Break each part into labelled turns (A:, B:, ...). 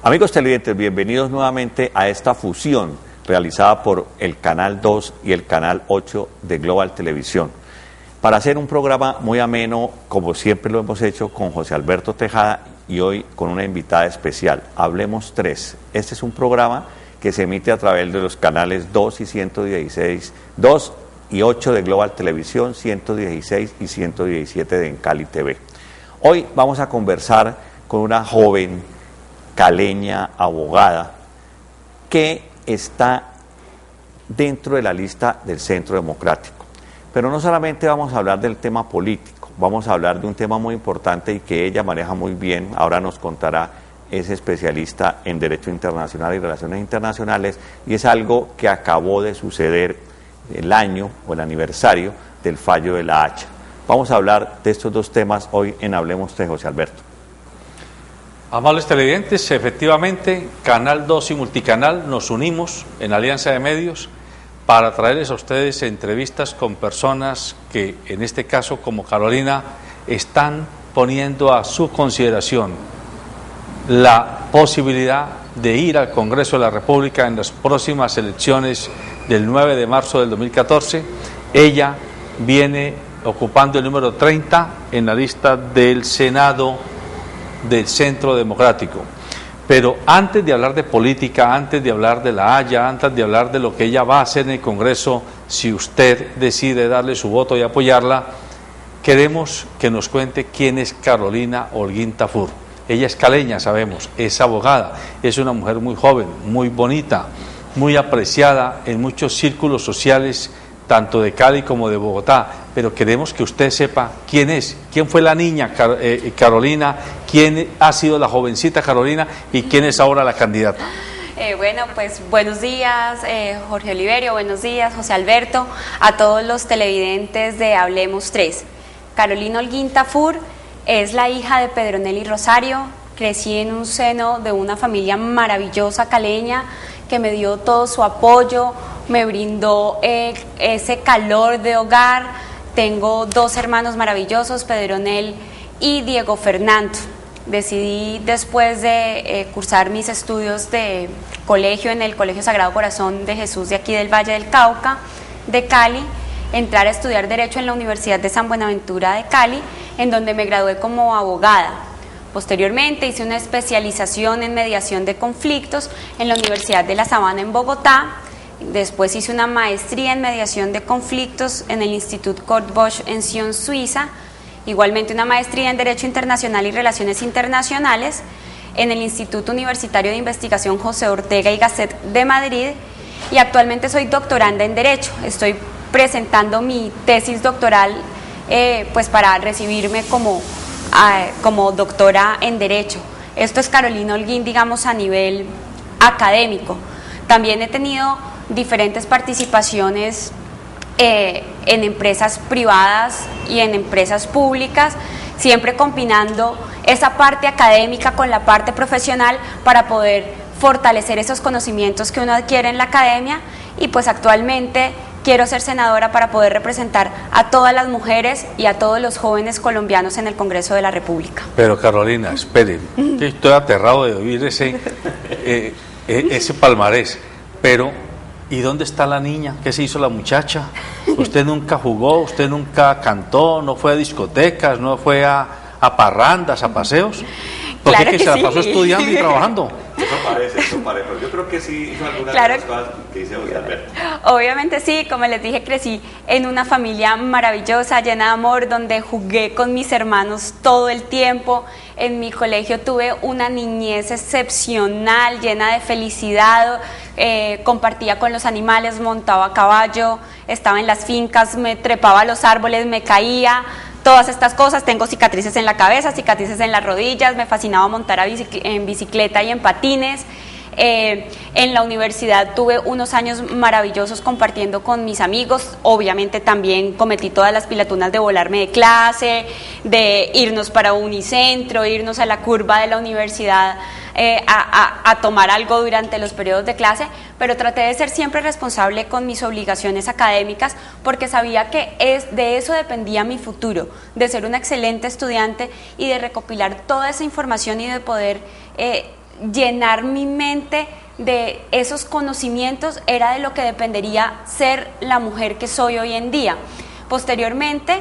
A: Amigos televidentes, bienvenidos nuevamente a esta fusión realizada por el Canal 2 y el Canal 8 de Global Televisión, para hacer un programa muy ameno, como siempre lo hemos hecho, con José Alberto Tejada y hoy con una invitada especial. Hablemos 3. Este es un programa que se emite a través de los canales 2 y 116, 2 y 8 de Global Televisión, 116 y 117 de Encali TV. Hoy vamos a conversar con una joven caleña abogada que está dentro de la lista del Centro Democrático. Pero no solamente vamos a hablar del tema político, vamos a hablar de un tema muy importante y que ella maneja muy bien, ahora nos contará, es especialista en Derecho Internacional y Relaciones Internacionales, y es algo que acabó de suceder el año o el aniversario del fallo de la Hacha. Vamos a hablar de estos dos temas hoy en Hablemos de José Alberto.
B: Amables televidentes, efectivamente, Canal 2 y Multicanal nos unimos en Alianza de Medios para traerles a ustedes entrevistas con personas que, en este caso, como Carolina, están poniendo a su consideración la posibilidad de ir al Congreso de la República en las próximas elecciones del 9 de marzo del 2014. Ella viene ocupando el número 30 en la lista del Senado del Centro Democrático. Pero antes de hablar de política, antes de hablar de la Haya, antes de hablar de lo que ella va a hacer en el Congreso, si usted decide darle su voto y apoyarla, queremos que nos cuente quién es Carolina Holguín Tafur. Ella es caleña, sabemos, es abogada, es una mujer muy joven, muy bonita, muy apreciada en muchos círculos sociales, tanto de Cali como de Bogotá, pero queremos que usted sepa quién es, quién fue la niña Carolina, quién ha sido la jovencita Carolina y quién es ahora la candidata.
C: Bueno, pues buenos días Jorge Oliverio, buenos días José Alberto, a todos los televidentes de Hablemos 3. Carolina Holguín Tafur es la hija de Pedro Nelly Rosario, crecí en un seno de una familia maravillosa caleña que me dio todo su apoyo, me brindó ese calor de hogar. Tengo dos hermanos maravillosos, Pedro Nel y Diego Fernando. Decidí, después de cursar mis estudios de colegio en el Colegio Sagrado Corazón de Jesús de aquí del Valle del Cauca, de Cali, entrar a estudiar Derecho en la Universidad de San Buenaventura de Cali, en donde me gradué como abogada. Posteriormente hice una especialización en mediación de conflictos en la Universidad de La Sabana en Bogotá. Después hice una maestría en mediación de conflictos en el Institut Kurt Bosch en Sion, Suiza. Igualmente una maestría en Derecho Internacional y Relaciones Internacionales en el Instituto Universitario de Investigación José Ortega y Gasset de Madrid. Y actualmente soy doctoranda en Derecho. Estoy presentando mi tesis doctoral pues para recibirme como doctora en Derecho. Esto es Carolina Holguín, digamos, a nivel académico. También he tenido diferentes participaciones en empresas privadas y en empresas públicas, siempre combinando esa parte académica con la parte profesional para poder fortalecer esos conocimientos que uno adquiere en la academia. Y pues actualmente quiero ser senadora para poder representar a todas las mujeres y a todos los jóvenes colombianos en el Congreso de la República.
B: Pero Carolina, espere, estoy aterrado de oír ese palmarés, pero ¿y dónde está la niña? ¿Qué se hizo la muchacha? Usted nunca jugó, usted nunca cantó, no fue a discotecas, no fue a parrandas, a paseos. ¿Por qué
C: Claro
B: se la
C: sí.
B: pasó estudiando y trabajando?
A: Eso parece, pero yo creo que sí hizo algunas
C: Claro.
A: de las cosas que dice José Alberto.
C: Obviamente sí, como les dije, crecí en una familia maravillosa, llena de amor, donde jugué con mis hermanos todo el tiempo. En mi colegio tuve una niñez excepcional, llena de felicidad, compartía con los animales, montaba a caballo, estaba en las fincas, me trepaba a los árboles, me caía. Todas estas cosas, tengo cicatrices en la cabeza, cicatrices en las rodillas, me fascinaba montar en bicicleta y en patines. En la universidad tuve unos años maravillosos compartiendo con mis amigos. Obviamente también cometí todas las pilatunas de volarme de clase, de irnos para Unicentro, irnos a la curva de la universidad a tomar algo durante los periodos de clase, pero traté de ser siempre responsable con mis obligaciones académicas porque sabía que de eso dependía mi futuro, de ser una excelente estudiante y de recopilar toda esa información y de poder llenar mi mente de esos conocimientos era de lo que dependería ser la mujer que soy hoy en día. Posteriormente,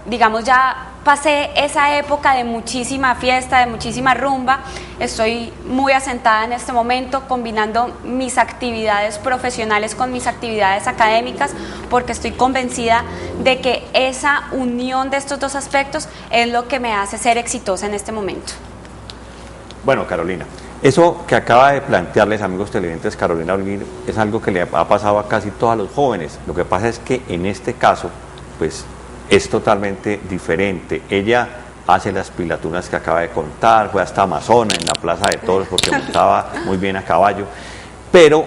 C: digamos, ya pasé esa época de muchísima fiesta, de muchísima rumba. Estoy muy asentada en este momento, combinando mis actividades profesionales con mis actividades académicas, porque estoy convencida de que esa unión de estos dos aspectos es lo que me hace ser exitosa en este momento.
A: Bueno, Carolina, eso que acaba de plantearles, amigos televidentes, Carolina Holguín, es algo que le ha pasado a casi todos los jóvenes. Lo que pasa es que en este caso, pues, es totalmente diferente. Ella hace las pilatunas que acaba de contar, fue hasta Amazona en la Plaza de Toros porque montaba muy bien a caballo, pero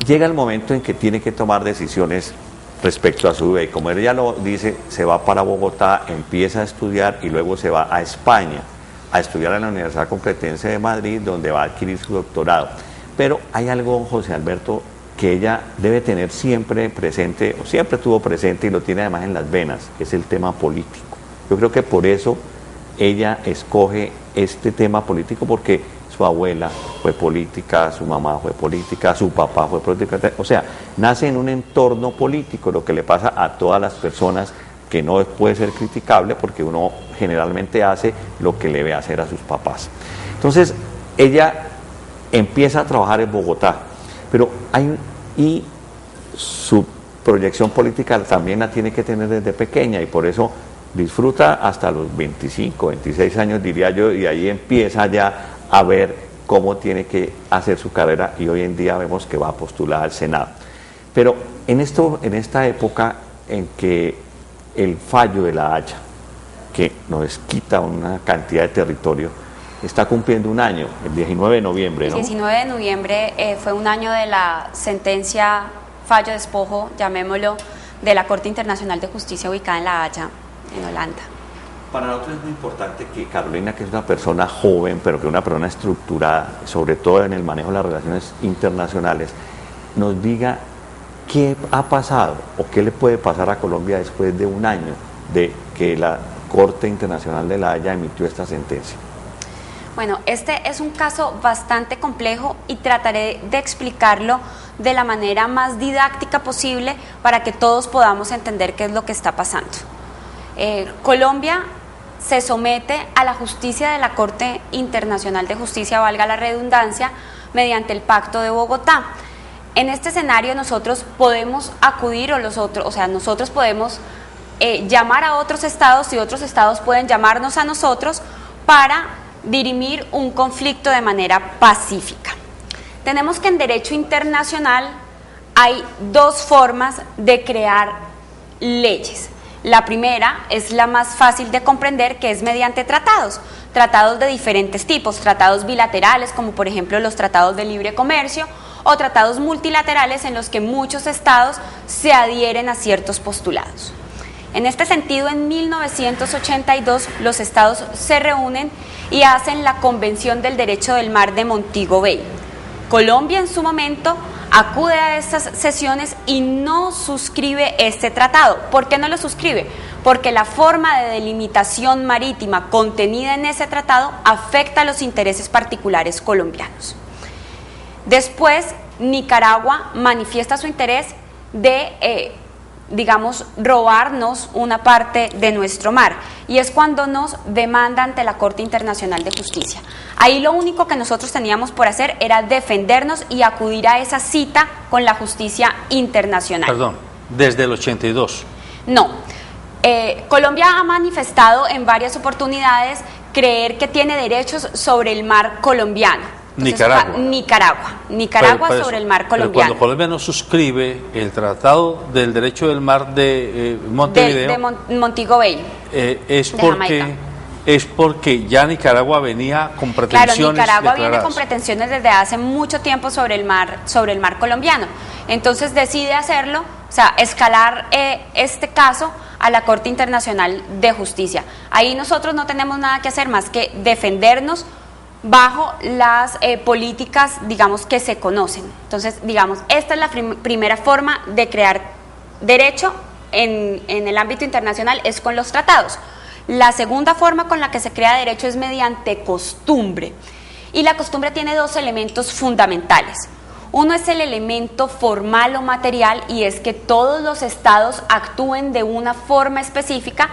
A: llega el momento en que tiene que tomar decisiones respecto a su vida, y como ella lo dice, se va para Bogotá, empieza a estudiar y luego se va a España a estudiar en la Universidad Complutense de Madrid, donde va a adquirir su doctorado. Pero hay algo, José Alberto, que ella debe tener siempre presente, o siempre tuvo presente y lo tiene además en las venas, es el tema político. Yo creo que por eso ella escoge este tema político, porque su abuela fue política, su mamá fue política, su papá fue política, o sea, nace en un entorno político, lo que le pasa a todas las personas, que no puede ser criticable porque uno generalmente hace lo que le ve hacer a sus papás. Entonces, ella empieza a trabajar en Bogotá, pero y su proyección política también la tiene que tener desde pequeña, y por eso disfruta hasta los 25, 26 años, diría yo, y ahí empieza ya a ver cómo tiene que hacer su carrera, y hoy en día vemos que va a postular al Senado. Pero en esta época en que el fallo de la Haya, que nos quita una cantidad de territorio, está cumpliendo un año, el 19 de noviembre, ¿no?
C: El 19 de noviembre fue un año de la sentencia, fallo despojo, llamémoslo, de la Corte Internacional de Justicia ubicada en La Haya, en Holanda.
A: Para nosotros es muy importante que Carolina, que es una persona joven, pero que es una persona estructurada, sobre todo en el manejo de las relaciones internacionales, nos diga qué ha pasado o qué le puede pasar a Colombia después de un año de que la Corte Internacional de La Haya emitió esta sentencia.
C: Bueno, este es un caso bastante complejo y trataré de explicarlo de la manera más didáctica posible para que todos podamos entender qué es lo que está pasando. Colombia se somete a la justicia de la Corte Internacional de Justicia, valga la redundancia, mediante el Pacto de Bogotá. En este escenario nosotros podemos acudir, nosotros podemos llamar a otros estados, y otros estados pueden llamarnos a nosotros para dirimir un conflicto de manera pacífica. Tenemos que en derecho internacional hay dos formas de crear leyes. La primera es la más fácil de comprender, que es mediante tratados de diferentes tipos, tratados bilaterales, como por ejemplo los tratados de libre comercio, o tratados multilaterales en los que muchos estados se adhieren a ciertos postulados. En este sentido, en 1982 los estados se reúnen y hacen la Convención del Derecho del Mar de Montego Bay. Colombia en su momento acude a estas sesiones y no suscribe este tratado. ¿Por qué no lo suscribe? Porque la forma de delimitación marítima contenida en ese tratado afecta a los intereses particulares colombianos. Después, Nicaragua manifiesta su interés de, robarnos una parte de nuestro mar, y es cuando nos demanda ante la Corte Internacional de Justicia. Ahí lo único que nosotros teníamos por hacer era defendernos y acudir a esa cita con la justicia internacional.
B: Perdón, desde el 82.
C: No, Colombia ha manifestado en varias oportunidades creer que tiene derechos sobre el mar colombiano. Entonces, Nicaragua sobre el mar colombiano.
B: Pero cuando Colombia no suscribe el Tratado del Derecho del Mar de Montevideo,
C: de Montego Bay,
B: es porque ya Nicaragua venía con pretensiones.
C: Claro, Nicaragua
B: declaradas.
C: viene con pretensiones desde hace mucho tiempo sobre el mar colombiano. Entonces decide hacerlo, o sea, escalar este caso a la Corte Internacional de Justicia. Ahí nosotros no tenemos nada que hacer más que defendernos bajo las políticas, que se conocen. Entonces, esta es la primera forma de crear derecho en el ámbito internacional, es con los tratados. La segunda forma con la que se crea derecho es mediante costumbre. Y la costumbre tiene dos elementos fundamentales. Uno es el elemento formal o material, y es que todos los estados actúen de una forma específica,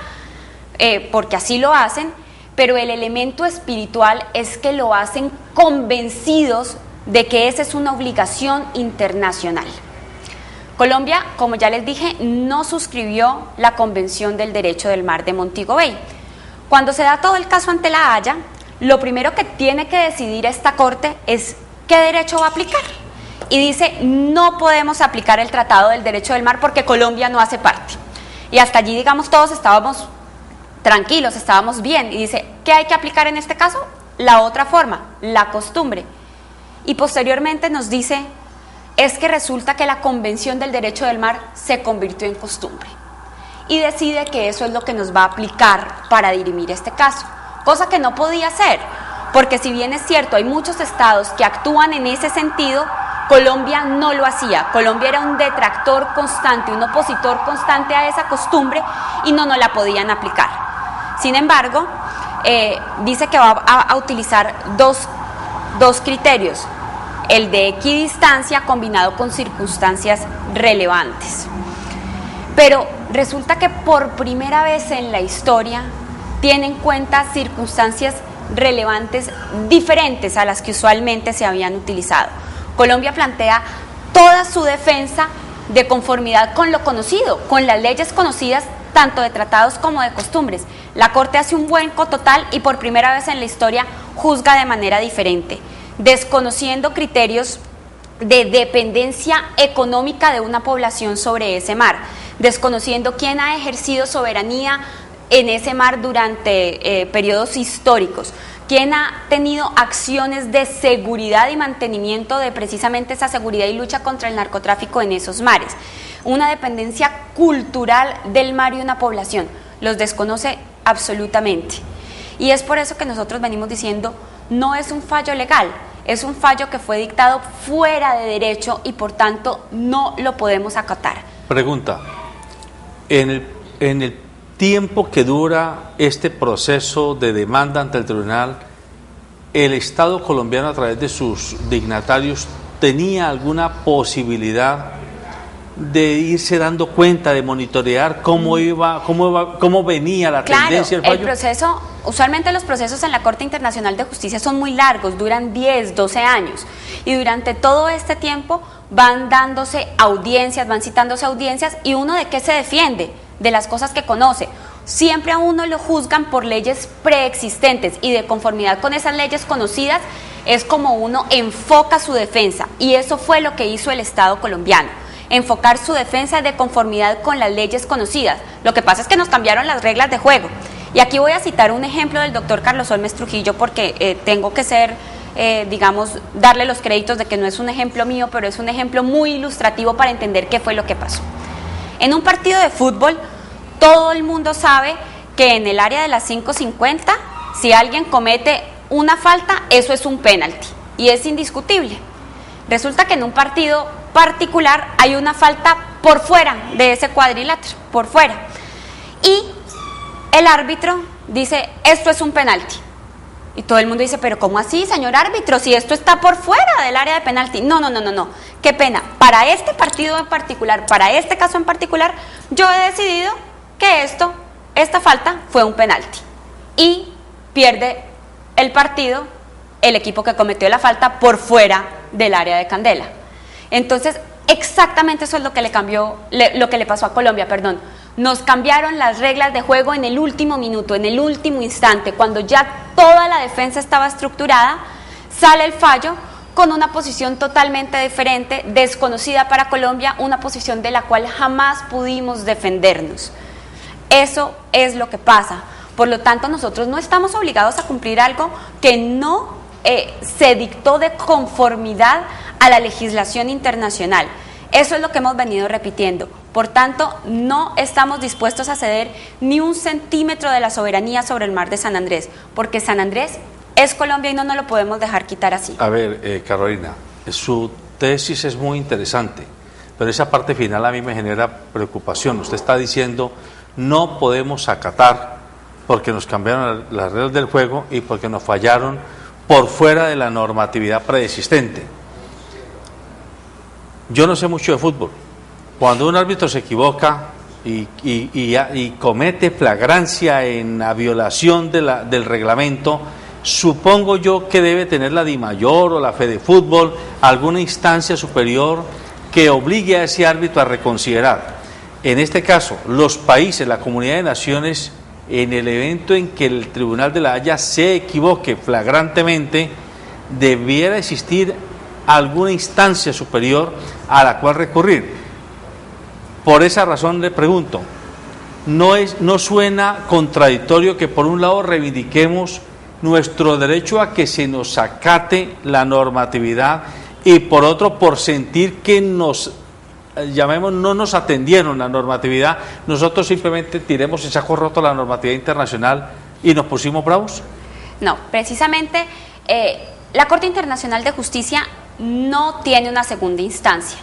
C: porque así lo hacen, pero el elemento espiritual es que lo hacen convencidos de que esa es una obligación internacional. Colombia, como ya les dije, no suscribió la Convención del Derecho del Mar de Montego Bay. Cuando se da todo el caso ante la Haya, lo primero que tiene que decidir esta Corte es qué derecho va a aplicar. Y dice, no podemos aplicar el Tratado del Derecho del Mar porque Colombia no hace parte. Y hasta allí, digamos, todos estábamos tranquilos, estábamos bien. Y dice, ¿qué hay que aplicar en este caso? La otra forma, la costumbre. Y posteriormente nos dice, es que resulta que la Convención del Derecho del Mar se convirtió en costumbre. Y decide que eso es lo que nos va a aplicar para dirimir este caso. Cosa que no podía ser, porque si bien es cierto, hay muchos estados que actúan en ese sentido, Colombia no lo hacía. Colombia era un detractor constante, un opositor constante a esa costumbre y no la podían aplicar. Sin embargo, dice que va a utilizar dos criterios, el de equidistancia combinado con circunstancias relevantes. Pero resulta que por primera vez en la historia tiene en cuenta circunstancias relevantes diferentes a las que usualmente se habían utilizado. Colombia plantea toda su defensa de conformidad con lo conocido, con las leyes conocidas, tanto de tratados como de costumbres. La Corte hace un vuelco total y por primera vez en la historia juzga de manera diferente, desconociendo criterios de dependencia económica de una población sobre ese mar, desconociendo quién ha ejercido soberanía en ese mar durante periodos históricos, quién ha tenido acciones de seguridad y mantenimiento de precisamente esa seguridad y lucha contra el narcotráfico en esos mares. Una dependencia cultural del mar y una población, los desconoce absolutamente. Y es por eso que nosotros venimos diciendo, no es un fallo legal, es un fallo que fue dictado fuera de derecho y por tanto no lo podemos acatar.
B: Pregunta, en el tiempo que dura este proceso de demanda ante el tribunal, ¿el Estado colombiano a través de sus dignatarios tenía alguna posibilidad de irse dando cuenta, de monitorear cómo venía la tendencia del fallo?
C: El proceso, usualmente los procesos en la Corte Internacional de Justicia son muy largos, duran 10, 12 años, y durante todo este tiempo van dándose audiencias, van citándose audiencias, y uno ¿de qué se defiende? De las cosas que conoce. Siempre a uno lo juzgan por leyes preexistentes y de conformidad con esas leyes conocidas es como uno enfoca su defensa, y eso fue lo que hizo el Estado colombiano, enfocar su defensa de conformidad con las leyes conocidas. Lo que pasa es que nos cambiaron las reglas de juego, y aquí voy a citar un ejemplo del doctor Carlos Holmes Trujillo porque tengo que ser, darle los créditos de que no es un ejemplo mío, pero es un ejemplo muy ilustrativo para entender qué fue lo que pasó. En un partido de fútbol, todo el mundo sabe que en el área de las 5:50, si alguien comete una falta, eso es un penalti, y es indiscutible. Resulta que en un partido particular hay una falta por fuera de ese cuadrilátero, por fuera. Y el árbitro dice, esto es un penalti. Y todo el mundo dice, pero ¿cómo así, señor árbitro? Si esto está por fuera del área de penalti. No, qué pena. Para este partido en particular, para este caso en particular, yo he decidido que esta falta fue un penalti. Y pierde el partido el equipo que cometió la falta por fuera del área de Candela. Entonces, exactamente eso es lo que le pasó a Colombia, Nos cambiaron las reglas de juego en el último minuto, en el último instante, cuando ya toda la defensa estaba estructurada, sale el fallo con una posición totalmente diferente, desconocida para Colombia, una posición de la cual jamás pudimos defendernos. Eso es lo que pasa. Por lo tanto, nosotros no estamos obligados a cumplir algo que no se dictó de conformidad a la legislación internacional. Eso es lo que hemos venido repitiendo. Por tanto, no estamos dispuestos a ceder ni un centímetro de la soberanía sobre el mar de San Andrés, porque San Andrés es Colombia y no nos lo podemos dejar quitar así.
B: A ver, Carolina, su tesis es muy interesante, pero esa parte final a mí me genera preocupación. Usted está diciendo, no podemos acatar porque nos cambiaron las reglas del juego y porque nos fallaron por fuera de la normatividad preexistente. Yo no sé mucho de fútbol. Cuando un árbitro se equivoca y comete flagrancia en la violación del reglamento, supongo yo que debe tener la DIMAYOR o la FEDEFútbol alguna instancia superior que obligue a ese árbitro a reconsiderar. En este caso, los países, la comunidad de naciones, en el evento en que el Tribunal de la Haya se equivoque flagrantemente, debiera existir alguna instancia superior a la cual recurrir. Por esa razón le pregunto, ¿no suena contradictorio que por un lado reivindiquemos nuestro derecho a que se nos acate la normatividad y por otro, por sentir que no nos atendieron la normatividad, nosotros simplemente tiremos en saco roto la normatividad internacional y nos pusimos bravos?
C: No, precisamente la Corte Internacional de Justicia no tiene una segunda instancia.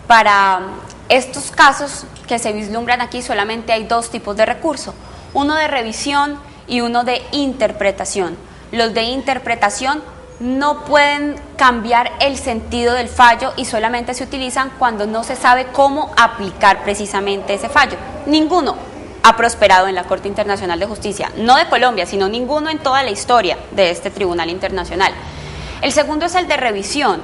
C: Para estos casos que se vislumbran aquí solamente hay dos tipos de recurso, uno de revisión y uno de interpretación. Los de interpretación no pueden cambiar el sentido del fallo y solamente se utilizan cuando no se sabe cómo aplicar precisamente ese fallo. Ninguno ha prosperado en la Corte Internacional de Justicia, no de Colombia, sino ninguno en toda la historia de este Tribunal Internacional. El segundo es el de revisión,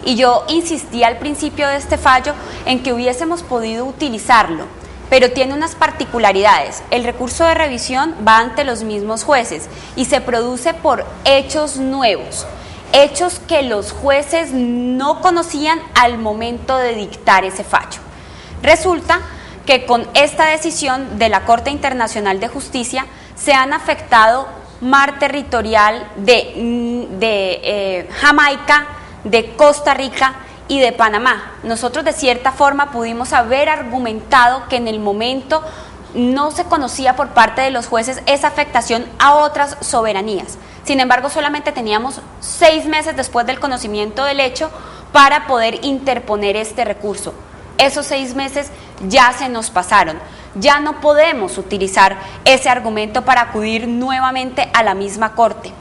C: y yo insistí al principio de este fallo en que hubiésemos podido utilizarlo, pero tiene unas particularidades. El recurso de revisión va ante los mismos jueces y se produce por hechos nuevos, hechos que los jueces no conocían al momento de dictar ese fallo. Resulta que con esta decisión de la Corte Internacional de Justicia se han afectado mar territorial de Jamaica, de Costa Rica y de Panamá. Nosotros de cierta forma pudimos haber argumentado que en el momento no se conocía por parte de los jueces esa afectación a otras soberanías. Sin embargo, solamente teníamos 6 meses después del conocimiento del hecho para poder interponer este recurso. Esos 6 meses ya se nos pasaron. Ya no podemos utilizar ese argumento para acudir nuevamente a la misma Corte.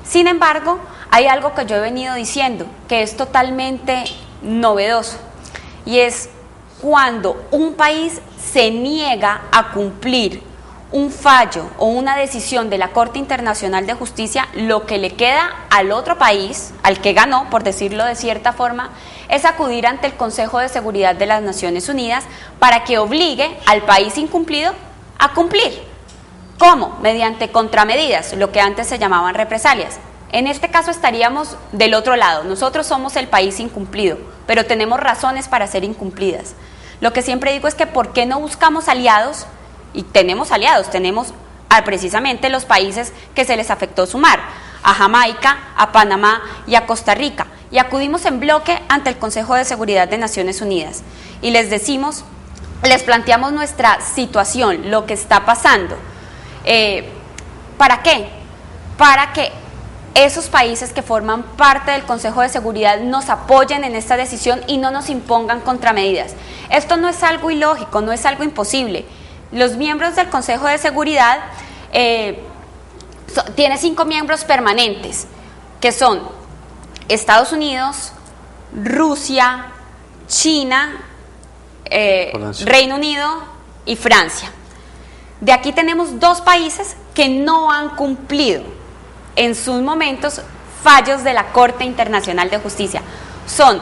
C: Sin embargo, hay algo que yo he venido diciendo, que es totalmente novedoso, y es cuando un país se niega a cumplir un fallo o una decisión de la Corte Internacional de Justicia, lo que le queda al otro país, al que ganó, por decirlo de cierta forma, es acudir ante el Consejo de Seguridad de las Naciones Unidas para que obligue al país incumplido a cumplir. ¿Cómo? Mediante contramedidas, lo que antes se llamaban represalias. En este caso estaríamos del otro lado, nosotros somos el país incumplido, pero tenemos razones para ser incumplidas. Lo que siempre digo es que ¿por qué no buscamos aliados? Y tenemos aliados, tenemos precisamente los países que se les afectó su mar, a Jamaica, a Panamá y a Costa Rica, y acudimos en bloque ante el Consejo de Seguridad de Naciones Unidas y les decimos, les planteamos nuestra situación, lo que está pasando. ¿Para qué? Para que esos países que forman parte del Consejo de Seguridad nos apoyen en esta decisión y no nos impongan contramedidas. Esto no es algo ilógico, no es algo imposible. Los miembros del Consejo de Seguridad tiene 5 miembros permanentes, que son Estados Unidos, Rusia, China, Reino Unido y Francia. De aquí tenemos 2 países que no han cumplido en sus momentos fallos de la Corte Internacional de Justicia. Son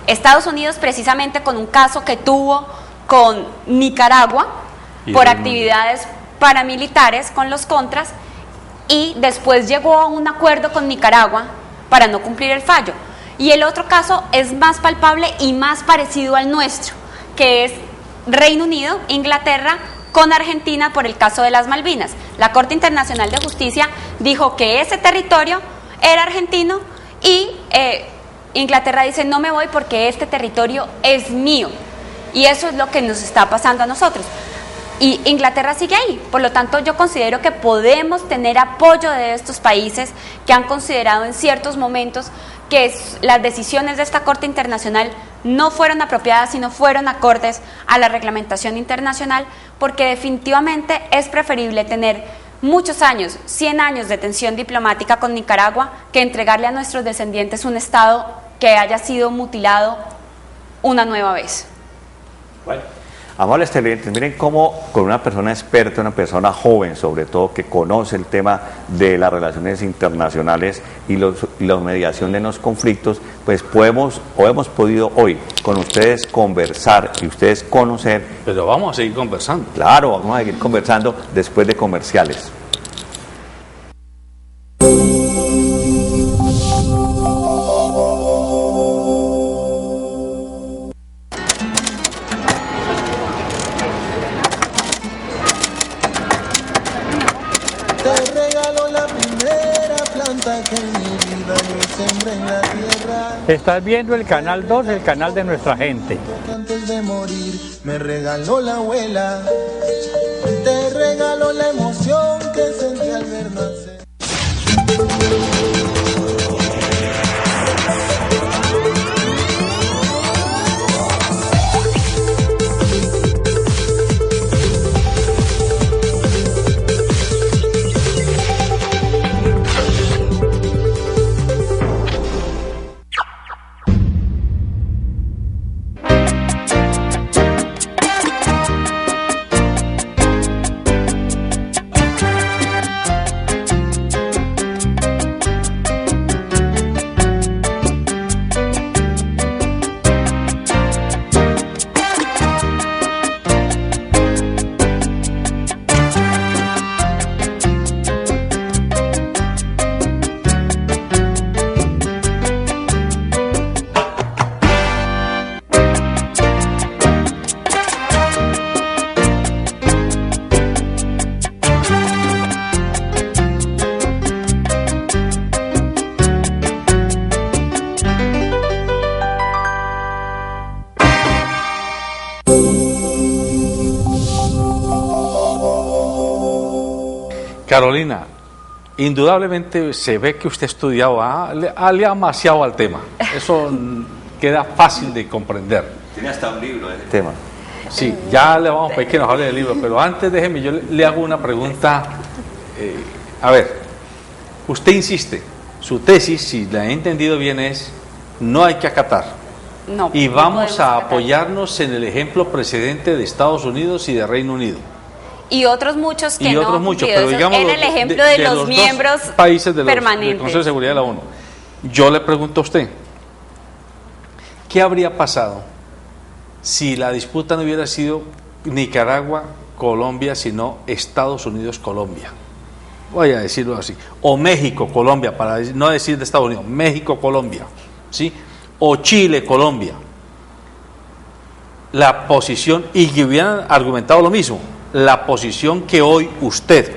C: Estados Unidos, precisamente con un caso que tuvo con Nicaragua por actividades paramilitares con los contras, y después llegó a un acuerdo con Nicaragua para no cumplir el fallo. Y el otro caso es más palpable y más parecido al nuestro, que es Reino Unido, Inglaterra, con Argentina por el caso de las Malvinas. La Corte Internacional de Justicia dijo que ese territorio era argentino y Inglaterra dice no me voy porque este territorio es mío. Y eso es lo que nos está pasando a nosotros. Y Inglaterra sigue ahí, por lo tanto yo considero que podemos tener apoyo de estos países que han considerado en ciertos momentos que las decisiones de esta Corte Internacional no fueron apropiadas, sino fueron acordes a la reglamentación internacional, porque definitivamente es preferible tener muchos años, 100 años de tensión diplomática con Nicaragua, que entregarle a nuestros descendientes un Estado que haya sido mutilado una nueva vez.
A: Bueno, amables televidentes, miren cómo con una persona experta, una persona joven sobre todo, que conoce el tema de las relaciones internacionales y la mediación de los conflictos, pues hemos podido hoy con ustedes conversar y ustedes conocer.
B: Pero vamos a seguir conversando.
A: Claro, vamos a seguir conversando después de comerciales.
D: Estás viendo el canal 2, el canal de nuestra gente.
E: Antes de morir me regaló la abuela, te regaló la emoción que sentí al ver nacer.
B: Carolina, indudablemente se ve que usted ha estudiado, le ha amaciado al tema. Eso queda fácil de comprender.
A: Tiene hasta un libro de ese tema.
B: Sí, ya le vamos a pedir que nos hable del libro, pero antes déjeme, yo le hago una pregunta. A ver, usted insiste, su tesis, si la he entendido bien, es no hay que acatar.
C: No,
B: Y
C: no
B: vamos
C: podemos
B: a
C: acatar.
B: apoyarnos en el ejemplo precedente de Estados Unidos y de Reino Unido.
C: Y otros muchos que
B: Y
C: no
B: otros
C: han
B: muchos,
C: cumplido.
B: pero
C: Eso
B: digamos
C: era el ejemplo de los
B: dos
C: miembros
B: países del
C: permanentes.
B: Consejo de Seguridad de la ONU. Yo le pregunto a usted, ¿qué habría pasado si la disputa no hubiera sido Nicaragua-Colombia, sino Estados Unidos-Colombia? Voy a decirlo así. O México-Colombia, para no decir de Estados Unidos, México-Colombia, ¿sí? O Chile-Colombia. La posición, y que hubieran argumentado lo mismo, la posición que hoy usted,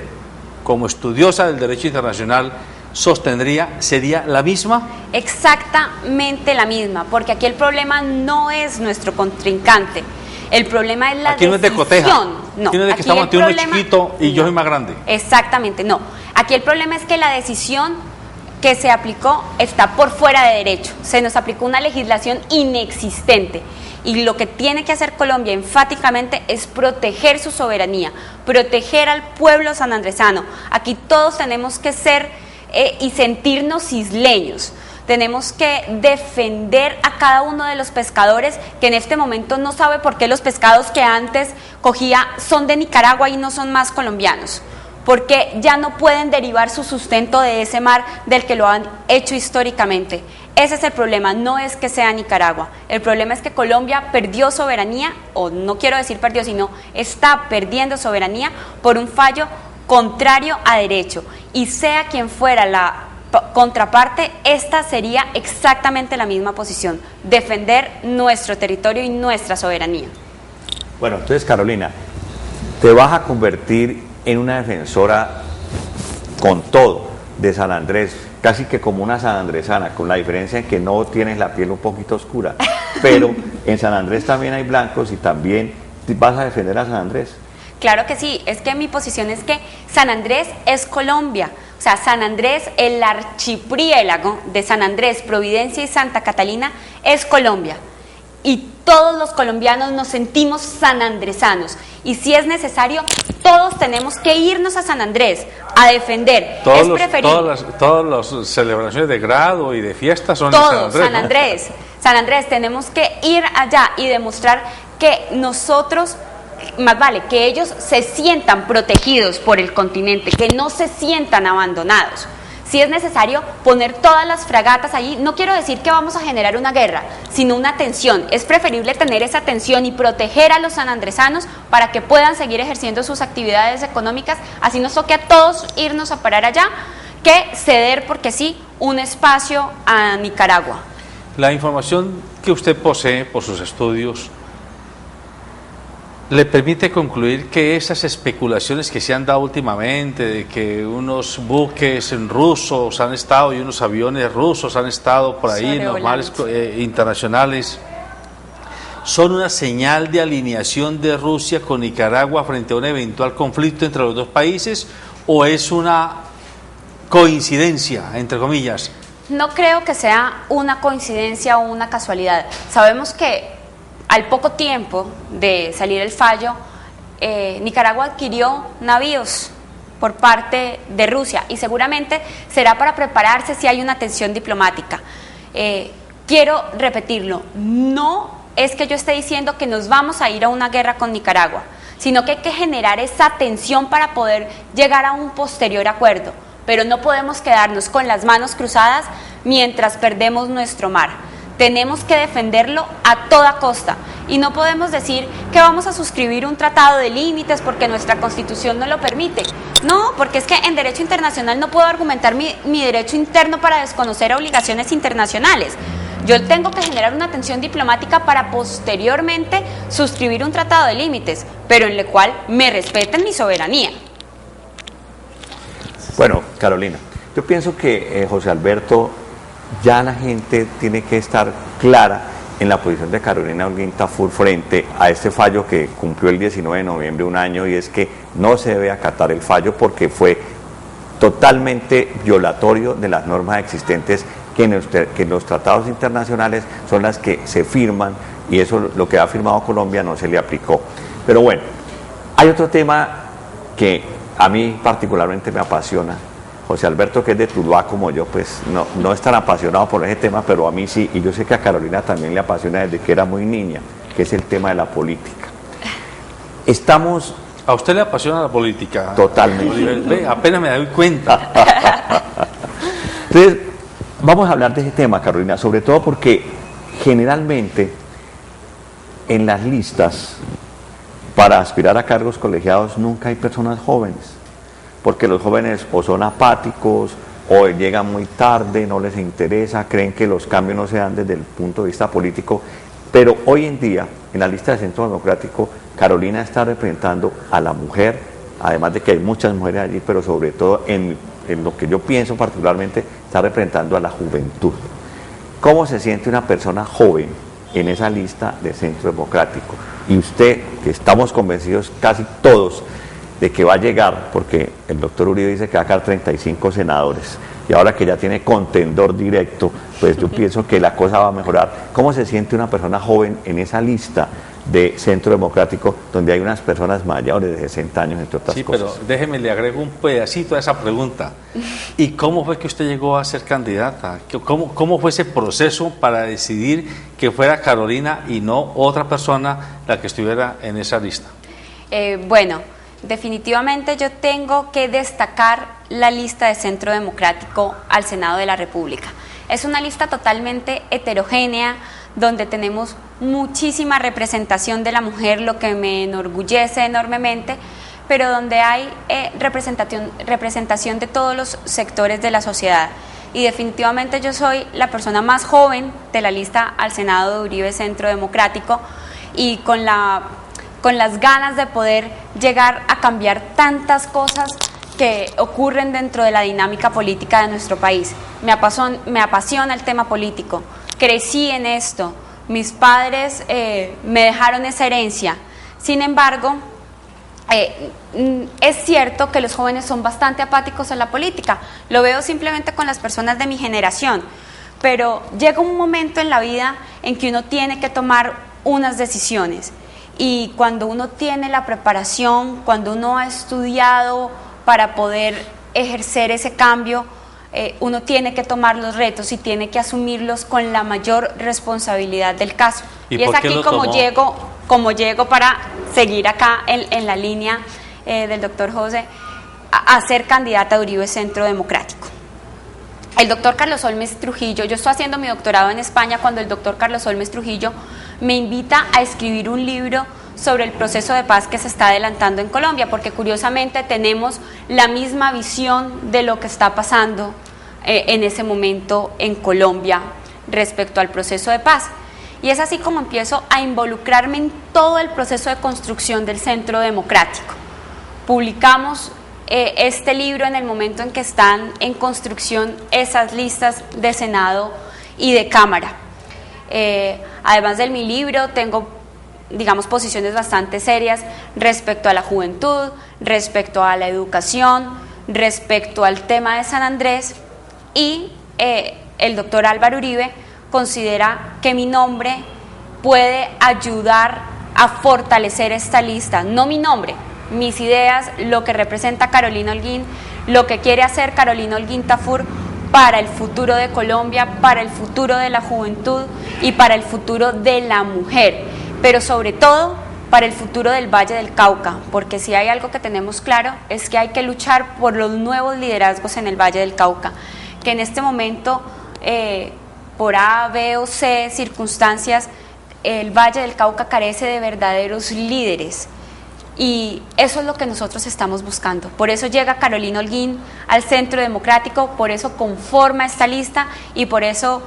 B: como estudiosa del derecho internacional, sostendría, ¿sería la misma?
C: Exactamente la misma, porque aquí el problema no es nuestro contrincante, el problema es la
B: Aquí no es de coteja.
C: decisión. No,
B: aquí no es de que
C: aquí
B: estamos
C: el
B: ante uno
C: problema-
B: chiquito y yo
C: no.
B: soy más grande.
C: Exactamente, no. Aquí el problema es que la decisión que se aplicó está por fuera de derecho. Se nos aplicó una legislación inexistente. Y lo que tiene que hacer Colombia enfáticamente es proteger su soberanía, proteger al pueblo sanandresano. Aquí todos tenemos que ser y sentirnos isleños. Tenemos que defender a cada uno de los pescadores que en este momento no sabe por qué los pescados que antes cogía son de Nicaragua y no son más colombianos. Porque ya no pueden derivar su sustento de ese mar del que lo han hecho históricamente. Ese es el problema, no es que sea Nicaragua. El problema es que Colombia perdió soberanía, o no quiero decir perdió, sino está perdiendo soberanía por un fallo contrario a derecho. Y sea quien fuera la contraparte, esta sería exactamente la misma posición, defender nuestro territorio y nuestra soberanía.
A: Bueno, entonces Carolina, te vas a convertir en una defensora con todo de San Andrés, casi que como una sanandresana, con la diferencia en que no tienes la piel un poquito oscura, pero en San Andrés también hay blancos y también vas a defender a San Andrés.
C: Claro que sí, es que mi posición es que San Andrés es Colombia, o sea, San Andrés, el archipiélago de San Andrés, Providencia y Santa Catalina es Colombia. Y todos los colombianos nos sentimos sanandresanos y si es necesario, todos tenemos que irnos a San Andrés a defender.
B: Todas las celebraciones de grado y de fiestas son en San Andrés.
C: San Andrés, San Andrés, tenemos que ir allá y demostrar que nosotros, más vale, que ellos se sientan protegidos por el continente, que no se sientan abandonados. Si es necesario poner todas las fragatas allí, no quiero decir que vamos a generar una guerra, sino una tensión. Es preferible tener esa tensión y proteger a los sanandresanos para que puedan seguir ejerciendo sus actividades económicas, así nos toque a todos irnos a parar allá, que ceder, porque sí, un espacio a Nicaragua.
B: La información que usted posee por sus estudios le permite concluir que esas especulaciones que se han dado últimamente de que unos buques rusos han estado y unos aviones rusos han estado por ahí normales internacionales son una señal de alineación de Rusia con Nicaragua frente a un eventual conflicto entre los dos países, o es una coincidencia, entre comillas.
C: No creo que sea una coincidencia o una casualidad. Sabemos que al poco tiempo de salir el fallo, Nicaragua adquirió navíos por parte de Rusia y seguramente será para prepararse si hay una tensión diplomática. Quiero repetirlo, no es que yo esté diciendo que nos vamos a ir a una guerra con Nicaragua, sino que hay que generar esa tensión para poder llegar a un posterior acuerdo, pero no podemos quedarnos con las manos cruzadas mientras perdemos nuestro mar. Tenemos que defenderlo a toda costa y no podemos decir que vamos a suscribir un tratado de límites porque nuestra Constitución no lo permite. No, porque es que en derecho internacional no puedo argumentar mi derecho interno para desconocer obligaciones internacionales. Yo tengo que generar una tensión diplomática para posteriormente suscribir un tratado de límites, pero en el cual me respeten mi soberanía.
A: Bueno, Carolina, yo pienso que José Alberto, ya la gente tiene que estar clara en la posición de Carolina Holguín Tafur frente a este fallo que cumplió el 19 de noviembre un año, y es que no se debe acatar el fallo porque fue totalmente violatorio de las normas existentes que en los tratados internacionales son las que se firman, y eso, lo que ha firmado Colombia, no se le aplicó. Pero bueno, hay otro tema que a mí particularmente me apasiona. José Alberto, que es de Tuluá como yo, pues no es tan apasionado por ese tema, pero a mí sí, y yo sé que a Carolina también le apasiona desde que era muy niña, que es el tema de la política. Estamos...
B: ¿A usted le apasiona la política?
A: Totalmente.
B: Ve, apenas me doy cuenta.
A: Entonces, vamos a hablar de ese tema, Carolina, sobre todo porque generalmente en las listas para aspirar a cargos colegiados nunca hay personas jóvenes, porque los jóvenes o son apáticos o llegan muy tarde, no les interesa, creen que los cambios no se dan desde el punto de vista político. Pero hoy en día, en la lista del Centro Democrático, Carolina está representando a la mujer, además de que hay muchas mujeres allí, pero sobre todo en lo que yo pienso particularmente, está representando a la juventud. ¿Cómo se siente una persona joven en esa lista del Centro Democrático? Y usted, que estamos convencidos casi todos de que va a llegar, porque el doctor Uribe dice que va a sacar 35 senadores, y ahora que ya tiene contendor directo, pues yo pienso que la cosa va a mejorar. ¿Cómo se siente una persona joven en esa lista de Centro Democrático, donde hay unas personas mayores de 60 años, entre otras cosas?
B: Sí, pero déjeme, le agrego un pedacito a esa pregunta. ¿Y cómo fue que usted llegó a ser candidata? ¿Cómo fue ese proceso para decidir que fuera Carolina y no otra persona la que estuviera en esa lista?
C: Bueno, definitivamente yo tengo que destacar la lista de Centro Democrático al Senado de la República. Es una lista totalmente heterogénea, donde tenemos muchísima representación de la mujer, lo que me enorgullece enormemente, pero donde hay representación de todos los sectores de la sociedad. Y definitivamente yo soy la persona más joven de la lista al Senado de Uribe Centro Democrático, y con las ganas de poder llegar a cambiar tantas cosas que ocurren dentro de la dinámica política de nuestro país. Me apasiona el tema político, crecí en esto, mis padres me dejaron esa herencia. Sin embargo, es cierto que los jóvenes son bastante apáticos en la política, lo veo simplemente con las personas de mi generación, pero llega un momento en la vida en que uno tiene que tomar unas decisiones. Y cuando uno tiene la preparación, cuando uno ha estudiado para poder ejercer ese cambio, uno tiene que tomar los retos y tiene que asumirlos con la mayor responsabilidad del caso. Y es aquí como llego para seguir acá en la línea del doctor José, a ser candidata de Uribe Centro Democrático. El doctor Carlos Holmes Trujillo, yo estoy haciendo mi doctorado en España cuando el doctor Carlos Holmes Trujillo me invita a escribir un libro sobre el proceso de paz que se está adelantando en Colombia, porque curiosamente tenemos la misma visión de lo que está pasando en ese momento en Colombia respecto al proceso de paz. Y es así como empiezo a involucrarme en todo el proceso de construcción del Centro Democrático. Publicamos este libro en el momento en que están en construcción esas listas de Senado y de Cámara. Además de mi libro, tengo, digamos, posiciones bastante serias respecto a la juventud, respecto a la educación, respecto al tema de San Andrés, y el doctor Álvaro Uribe considera que mi nombre puede ayudar a fortalecer esta lista, no mi nombre, mis ideas, lo que representa Carolina Holguín, lo que quiere hacer Carolina Holguín Tafur para el futuro de Colombia, para el futuro de la juventud y para el futuro de la mujer, pero sobre todo para el futuro del Valle del Cauca, porque si hay algo que tenemos claro es que hay que luchar por los nuevos liderazgos en el Valle del Cauca, que en este momento, por A, B o C circunstancias, el Valle del Cauca carece de verdaderos líderes. Y eso es lo que nosotros estamos buscando. Por eso llega Carolina Holguín al Centro Democrático, por eso conforma esta lista y por eso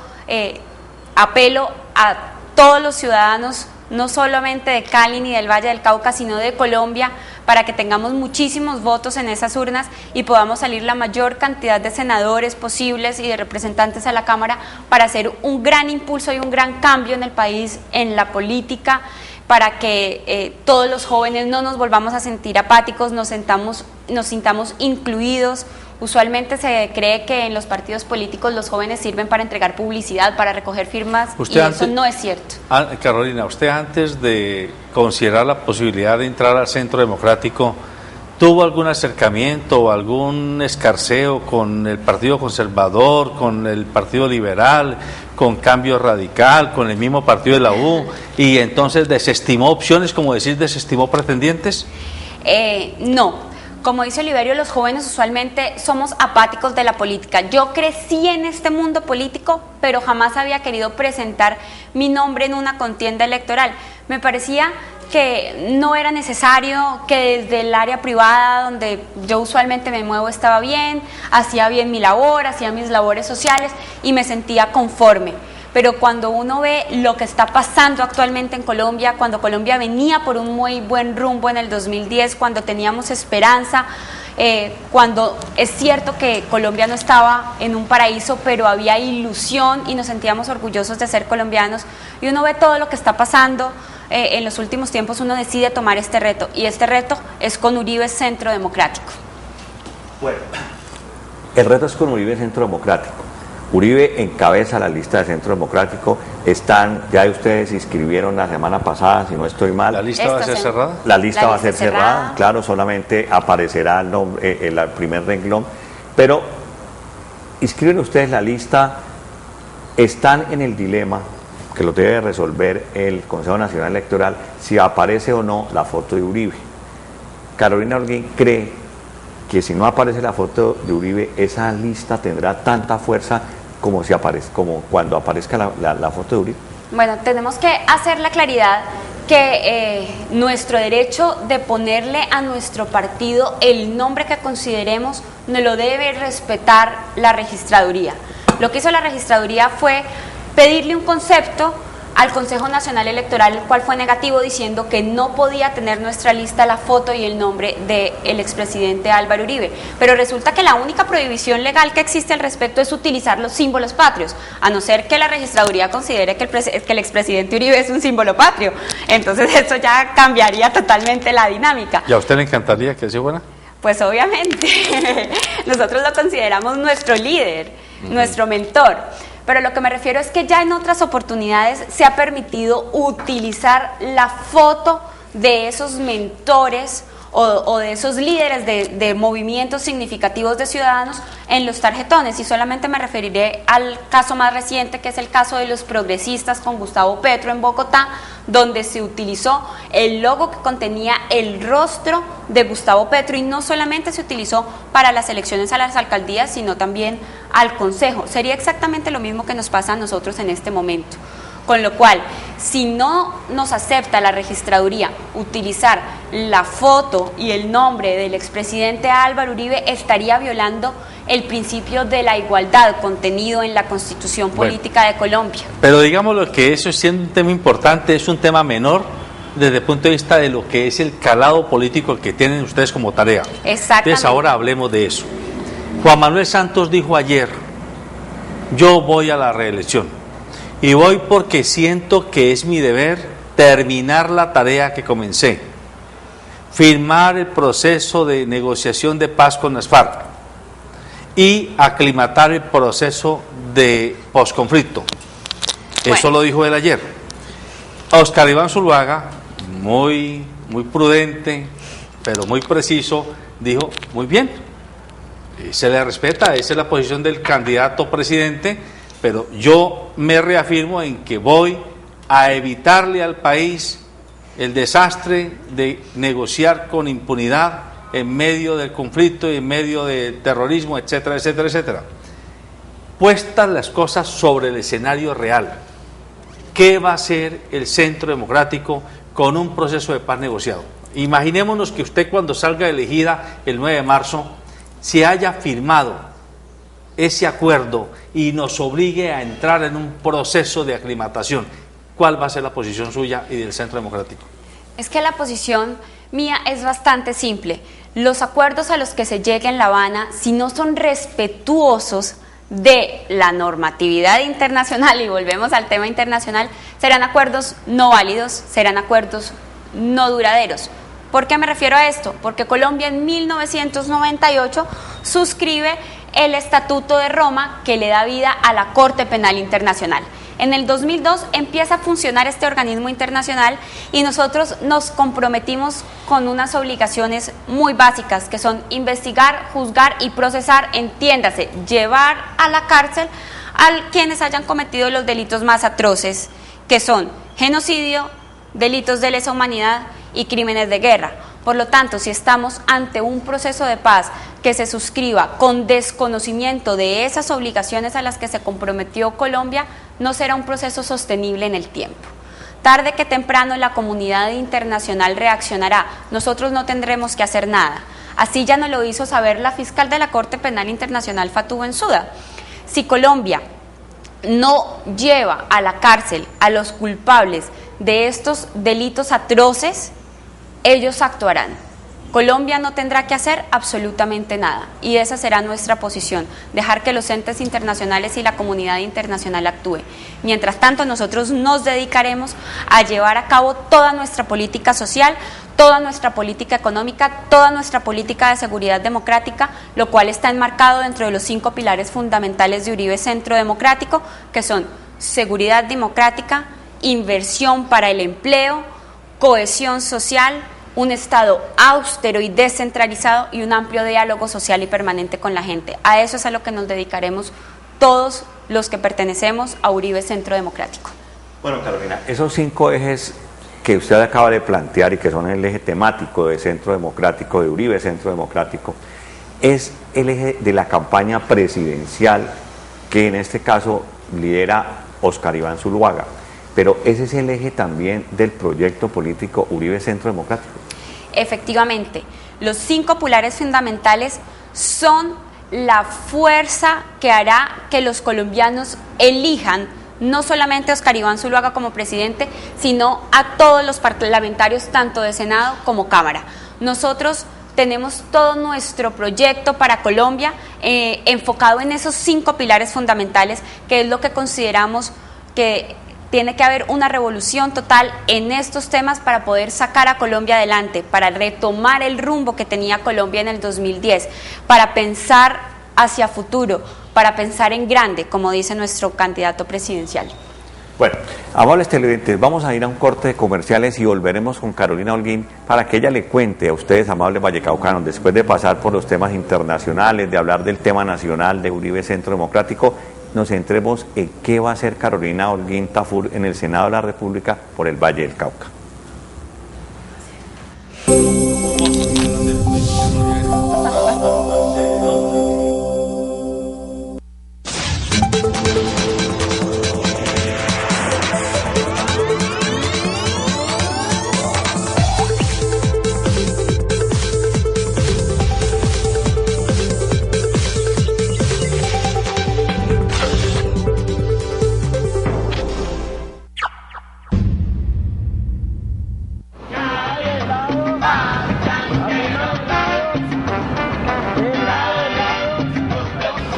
C: apelo a todos los ciudadanos, no solamente de Cali ni del Valle del Cauca, sino de Colombia, para que tengamos muchísimos votos en esas urnas y podamos salir la mayor cantidad de senadores posibles y de representantes a la Cámara para hacer un gran impulso y un gran cambio en el país, en la política, para que todos los jóvenes no nos volvamos a sentir apáticos, nos sintamos incluidos. Usualmente se cree que en los partidos políticos los jóvenes sirven para entregar publicidad, para recoger firmas, y eso no es cierto.
B: Carolina, usted antes de considerar la posibilidad de entrar al Centro Democrático, ¿tuvo algún acercamiento o algún escarceo con el Partido Conservador, con el Partido Liberal, con Cambio Radical, con el mismo partido de la U, y entonces desestimó opciones, como decir, desestimó pretendientes?
C: No. Como dice Oliverio, los jóvenes usualmente somos apáticos de la política. Yo crecí en este mundo político, pero jamás había querido presentar mi nombre en una contienda electoral. Me parecía que no era necesario, que desde el área privada donde yo usualmente me muevo estaba bien, hacía bien mi labor, hacía mis labores sociales y me sentía conforme. Pero cuando uno ve lo que está pasando actualmente en Colombia, cuando Colombia venía por un muy buen rumbo en el 2010, cuando teníamos esperanza, cuando es cierto que Colombia no estaba en un paraíso, pero había ilusión y nos sentíamos orgullosos de ser colombianos, y uno ve todo lo que está pasando en los últimos tiempos, uno decide tomar este reto, y este reto es con Uribe Centro Democrático.
A: Bueno, el reto es con Uribe Centro Democrático. Uribe encabeza la lista de Centro Democrático. Ya ustedes inscribieron la semana pasada, si no estoy mal.
B: ¿La lista va a ser cerrada?
A: La lista va a ser cerrada, claro, solamente aparecerá el nombre, el primer renglón. Pero inscriben ustedes la lista, están en el dilema que lo debe resolver el Consejo Nacional Electoral, si aparece o no la foto de Uribe. Carolina Holguín cree que si no aparece la foto de Uribe, esa lista tendrá tanta fuerza como cuando aparezca la foto de Uribe.
C: Bueno, tenemos que hacer la claridad que nuestro derecho de ponerle a nuestro partido el nombre que consideremos no lo debe respetar la registraduría. Lo que hizo la registraduría fue pedirle un concepto al Consejo Nacional Electoral, el cual fue negativo, diciendo que no podía tener nuestra lista la foto y el nombre del expresidente Álvaro Uribe. Pero resulta que la única prohibición legal que existe al respecto es utilizar los símbolos patrios, a no ser que la registraduría considere que el expresidente Uribe es un símbolo patrio. Entonces eso ya cambiaría totalmente la dinámica.
B: ¿Y a usted le encantaría que sea buena?
C: Pues obviamente, nosotros lo consideramos nuestro líder, nuestro mentor. pero lo que me refiero es que ya en otras oportunidades se ha permitido utilizar la foto de esos mentores o de esos líderes de movimientos significativos de ciudadanos en los tarjetones, y solamente me referiré al caso más reciente, que es el caso de los progresistas con Gustavo Petro en Bogotá, donde se utilizó el logo que contenía el rostro de Gustavo Petro, y no solamente se utilizó para las elecciones a las alcaldías, sino también al Consejo. Sería exactamente lo mismo que nos pasa a nosotros en este momento. Con lo cual, si no nos acepta la registraduría utilizar la foto y el nombre del expresidente Álvaro Uribe, estaría violando el principio de la igualdad contenido en la Constitución Política de Colombia.
B: Pero digámoslo que eso, siendo un tema importante, es un tema menor desde el punto de vista de lo que es el calado político que tienen ustedes como tarea.
C: Exactamente.
B: Entonces ahora hablemos de eso. Juan Manuel Santos dijo ayer: yo voy a la reelección. Y voy porque siento que es mi deber terminar la tarea que comencé, firmar el proceso de negociación de paz con las FARC y aclimatar el proceso de posconflicto. Eso lo dijo él ayer. Óscar Iván Zuluaga, muy prudente, pero muy preciso, dijo: muy bien, se le respeta, esa es la posición del candidato presidente, pero yo me reafirmo en que voy a evitarle al país el desastre de negociar con impunidad en medio del conflicto y en medio del terrorismo, etcétera, etcétera, etcétera. Puestas las cosas sobre el escenario real, ¿qué va a hacer el Centro Democrático con un proceso de paz negociado? Imaginémonos que usted, cuando salga elegida el 9 de marzo, se haya firmado ese acuerdo y nos obligue a entrar en un proceso de aclimatación. ¿Cuál va a ser la posición suya y del Centro Democrático?
C: Es que la posición mía es bastante simple. Los acuerdos a los que se llegue en La Habana, si no son respetuosos de la normatividad internacional, y volvemos al tema internacional, serán acuerdos no válidos, serán acuerdos no duraderos. ¿Por qué me refiero a esto? Porque Colombia en 1998 suscribe el Estatuto de Roma, que le da vida a la Corte Penal Internacional. En el 2002 empieza a funcionar este organismo internacional y nosotros nos comprometimos con unas obligaciones muy básicas, que son investigar, juzgar y procesar, entiéndase, llevar a la cárcel a quienes hayan cometido los delitos más atroces, que son genocidio, delitos de lesa humanidad y crímenes de guerra. Por lo tanto, si estamos ante un proceso de paz que se suscriba con desconocimiento de esas obligaciones a las que se comprometió Colombia, no será un proceso sostenible en el tiempo. Tarde que temprano la comunidad internacional reaccionará, nosotros no tendremos que hacer nada. Así ya nos lo hizo saber la fiscal de la Corte Penal Internacional, Fatou Bensouda. Si Colombia no lleva a la cárcel a los culpables de estos delitos atroces, ellos actuarán. Colombia no tendrá que hacer absolutamente nada, y esa será nuestra posición, dejar que los entes internacionales y la comunidad internacional actúe. Mientras tanto, nosotros nos dedicaremos a llevar a cabo toda nuestra política social, toda nuestra política económica, toda nuestra política de seguridad democrática, lo cual está enmarcado dentro de los 5 pilares fundamentales de Uribe Centro Democrático, que son seguridad democrática, inversión para el empleo, cohesión social, un Estado austero y descentralizado y un amplio diálogo social y permanente con la gente. A eso es a lo que nos dedicaremos todos los que pertenecemos a Uribe Centro Democrático.
A: Bueno, Carolina, esos 5 ejes que usted acaba de plantear y que son el eje temático de Centro Democrático, de Uribe Centro Democrático, es el eje de la campaña presidencial que en este caso lidera Óscar Iván Zuluaga. Pero ese es el eje también del proyecto político Uribe Centro Democrático.
C: Efectivamente, los 5 pilares fundamentales son la fuerza que hará que los colombianos elijan no solamente a Óscar Iván Zuluaga como presidente, sino a todos los parlamentarios, tanto de Senado como Cámara. Nosotros tenemos todo nuestro proyecto para Colombia enfocado en esos 5 pilares fundamentales, que es lo que consideramos que tiene que haber una revolución total en estos temas para poder sacar a Colombia adelante, para retomar el rumbo que tenía Colombia en el 2010, para pensar hacia futuro, para pensar en grande, como dice nuestro candidato presidencial.
A: Bueno, amables televidentes, vamos a ir a un corte de comerciales y volveremos con Carolina Holguín para que ella le cuente a ustedes, amables vallecaucanos, después de pasar por los temas internacionales, de hablar del tema nacional de Uribe Centro Democrático, nos centremos en qué va a hacer Carolina Holguín Tafur en el Senado de la República por el Valle del Cauca.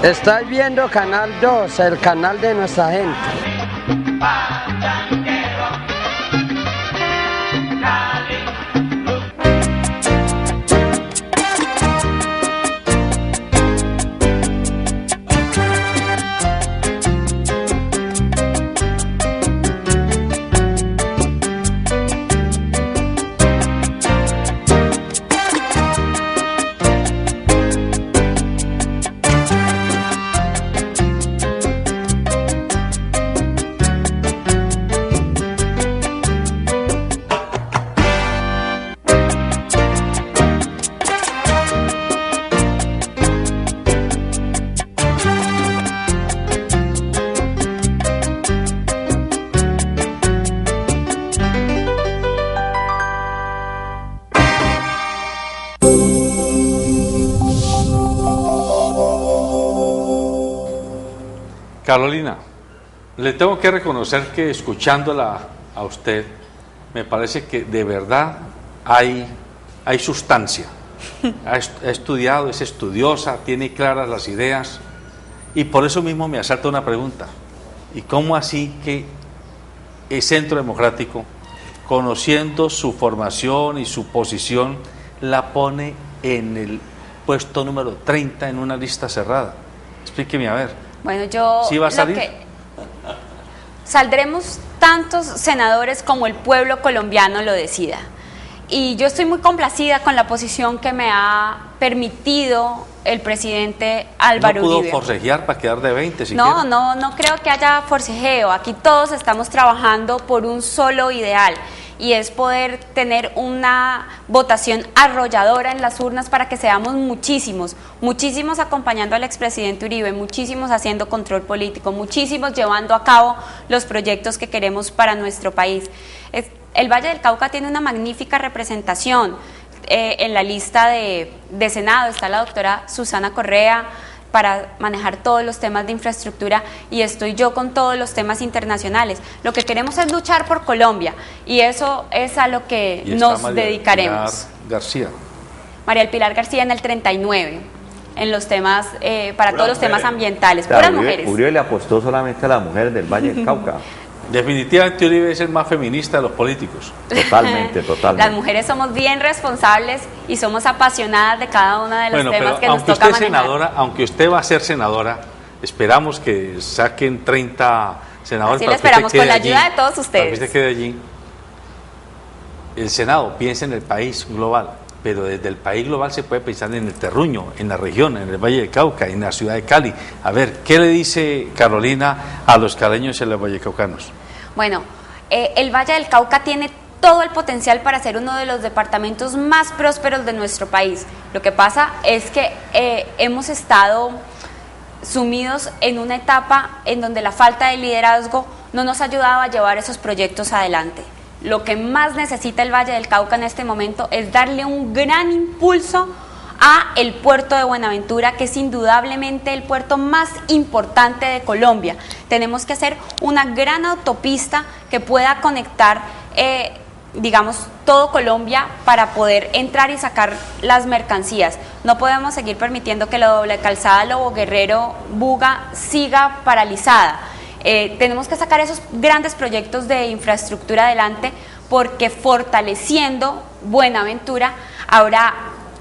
F: Estás viendo Canal 2, el canal de nuestra gente.
B: Carolina, le tengo que reconocer que escuchándola a usted, me parece que de verdad hay sustancia. Ha estudiado, es estudiosa, tiene claras las ideas, y por eso mismo me asalta una pregunta. ¿Y cómo así que el Centro Democrático, conociendo su formación y su posición, la pone en el puesto número 30 en una lista cerrada? Explíqueme a ver.
C: Bueno, yo
B: ¿Sí va a salir?
C: Saldremos tantos senadores como el pueblo colombiano lo decida. Y yo estoy muy complacida con la posición que me ha permitido el presidente Álvaro Uribe.
B: ¿No pudo forcejear para quedar de 20
C: No
B: siquiera?
C: no creo que haya forcejeo. Aquí todos estamos trabajando por un solo ideal, y es poder tener una votación arrolladora en las urnas para que seamos muchísimos acompañando al expresidente Uribe, muchísimos haciendo control político, muchísimos llevando a cabo los proyectos que queremos para nuestro país. El Valle del Cauca tiene una magnífica representación. En la lista de Senado está la doctora Susana Correa para manejar todos los temas de infraestructura, y estoy yo con todos los temas internacionales. Lo que queremos es luchar por Colombia, y eso es a lo que nos dedicaremos. María del Pilar García en el 39, en los temas, para todos los temas ambientales, puras mujeres.
A: Uribe le apostó solamente a las mujeres del Valle del Cauca.
B: Definitivamente Uribe es el más feminista de los políticos.
A: Totalmente.
C: Las mujeres somos bien responsables y somos apasionadas de cada uno de los temas que nos toca manejar.
B: Aunque usted va a ser senadora, esperamos que saquen 30 senadores.
C: Así lo esperamos, con la ayuda de todos ustedes.
B: Para que usted quede allí. El Senado piensa en el país global, pero desde el país global se puede pensar en el terruño, en la región, en el Valle del Cauca, en la ciudad de Cali. A ver, ¿qué le dice Carolina a los caleños y a los vallecaucanos?
C: Bueno, el Valle del Cauca tiene todo el potencial para ser uno de los departamentos más prósperos de nuestro país. Lo que pasa es que hemos estado sumidos en una etapa en donde la falta de liderazgo no nos ha ayudado a llevar esos proyectos adelante. Lo que más necesita el Valle del Cauca en este momento es darle un gran impulso a el puerto de Buenaventura, que es indudablemente el puerto más importante de Colombia. Tenemos que hacer una gran autopista que pueda conectar, digamos, todo Colombia para poder entrar y sacar las mercancías. No podemos seguir permitiendo que la doble calzada Lobo Guerrero Buga siga paralizada. Tenemos que sacar esos grandes proyectos de infraestructura adelante, porque fortaleciendo Buenaventura habrá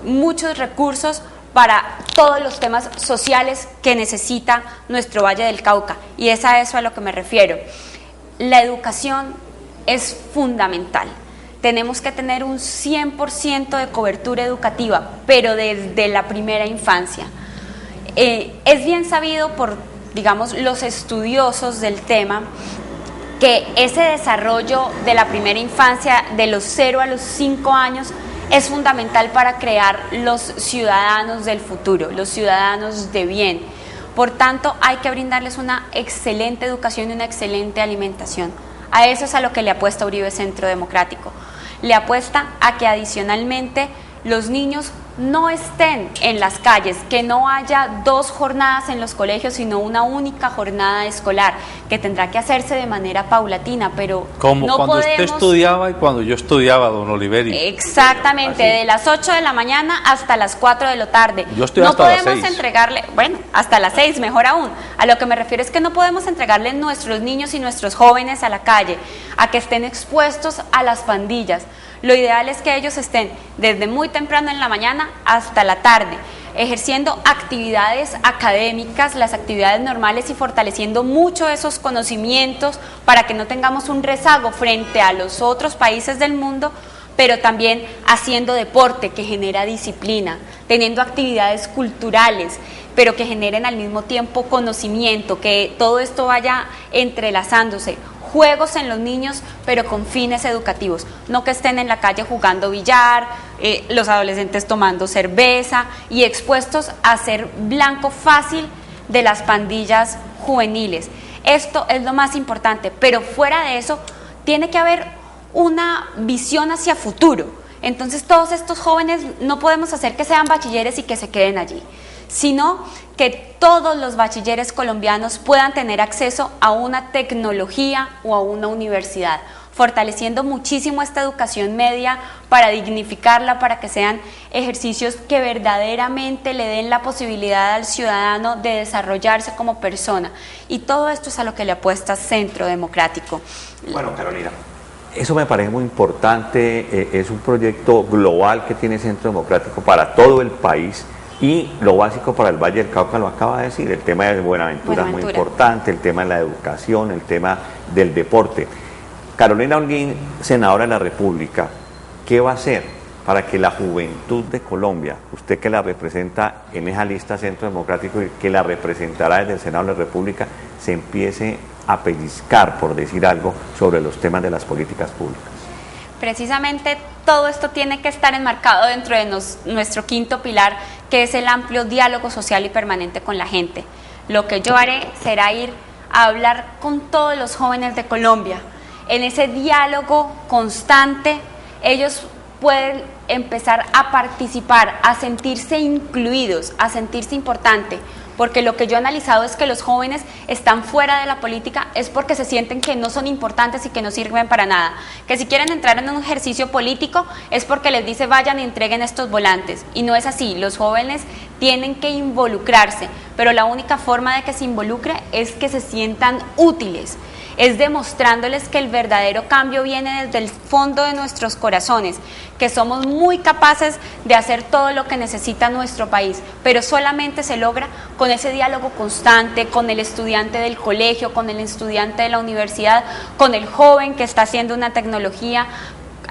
C: muchos recursos para todos los temas sociales que necesita nuestro Valle del Cauca. Y es a eso a lo que me refiero. La educación es fundamental. Tenemos que tener un 100% de cobertura educativa, pero desde la primera infancia. Es bien sabido por, digamos, los estudiosos del tema, que ese desarrollo de la primera infancia, de los 0 a los 5 años, es fundamental para crear los ciudadanos del futuro, los ciudadanos de bien. Por tanto, hay que brindarles una excelente educación y una excelente alimentación. A eso es a lo que le apuesta Uribe Centro Democrático. Le apuesta a que adicionalmente los niños no estén en las calles, que no haya 2 jornadas en los colegios, sino una única jornada escolar, que tendrá que hacerse de manera paulatina, pero
B: como
C: no
B: cuando
C: podemos...
B: usted estudiaba y cuando yo estudiaba, don Oliverio.
C: Exactamente, de las 8 de la mañana hasta las 4 de la tarde.
B: Yo estoy
C: no
B: hasta las
C: podemos
B: 6.
C: entregarle, bueno, hasta las 6, mejor aún. A lo que me refiero es que no podemos entregarle nuestros niños y nuestros jóvenes a la calle, a que estén expuestos a las pandillas. Lo ideal es que ellos estén desde muy temprano en la mañana hasta la tarde, ejerciendo actividades académicas, las actividades normales, y fortaleciendo mucho esos conocimientos para que no tengamos un rezago frente a los otros países del mundo, pero también haciendo deporte que genera disciplina, teniendo actividades culturales, pero que generen al mismo tiempo conocimiento, que todo esto vaya entrelazándose. Juegos en los niños, pero con fines educativos, no que estén en la calle jugando billar, los adolescentes tomando cerveza y expuestos a ser blanco fácil de las pandillas juveniles. Esto es lo más importante, pero fuera de eso tiene que haber una visión hacia futuro. Entonces todos estos jóvenes no podemos hacer que sean bachilleres y que se queden allí, sino que todos los bachilleres colombianos puedan tener acceso a una tecnología o a una universidad, fortaleciendo muchísimo esta educación media para dignificarla, para que sean ejercicios que verdaderamente le den la posibilidad al ciudadano de desarrollarse como persona. Y todo esto es a lo que le apuesta Centro Democrático.
A: Bueno, Carolina, eso me parece muy importante, es un proyecto global que tiene Centro Democrático para todo el país. Y lo básico para el Valle del Cauca lo acaba de decir, el tema de Buenaventura es muy importante, el tema de la educación, el tema del deporte. Carolina Holguín, senadora de la República, ¿qué va a hacer para que la juventud de Colombia, usted que la representa en esa lista Centro Democrático y que la representará desde el Senado de la República, se empiece a pellizcar, por decir algo, sobre los temas de las políticas públicas?
C: Precisamente todo esto tiene que estar enmarcado dentro de nuestro quinto pilar, que es el amplio diálogo social y permanente con la gente. Lo que yo haré será ir a hablar con todos los jóvenes de Colombia. En ese diálogo constante, ellos pueden empezar a participar, a sentirse incluidos, a sentirse importantes. Porque lo que yo he analizado es que los jóvenes están fuera de la política es porque se sienten que no son importantes y que no sirven para nada. Que si quieren entrar en un ejercicio político es porque les dice vayan y entreguen estos volantes. Y no es así, los jóvenes tienen que involucrarse, pero la única forma de que se involucre es que se sientan útiles. Es demostrándoles que el verdadero cambio viene desde el fondo de nuestros corazones, que somos muy capaces de hacer todo lo que necesita nuestro país, pero solamente se logra con ese diálogo constante, con el estudiante del colegio, con el estudiante de la universidad, con el joven que está haciendo una tecnología,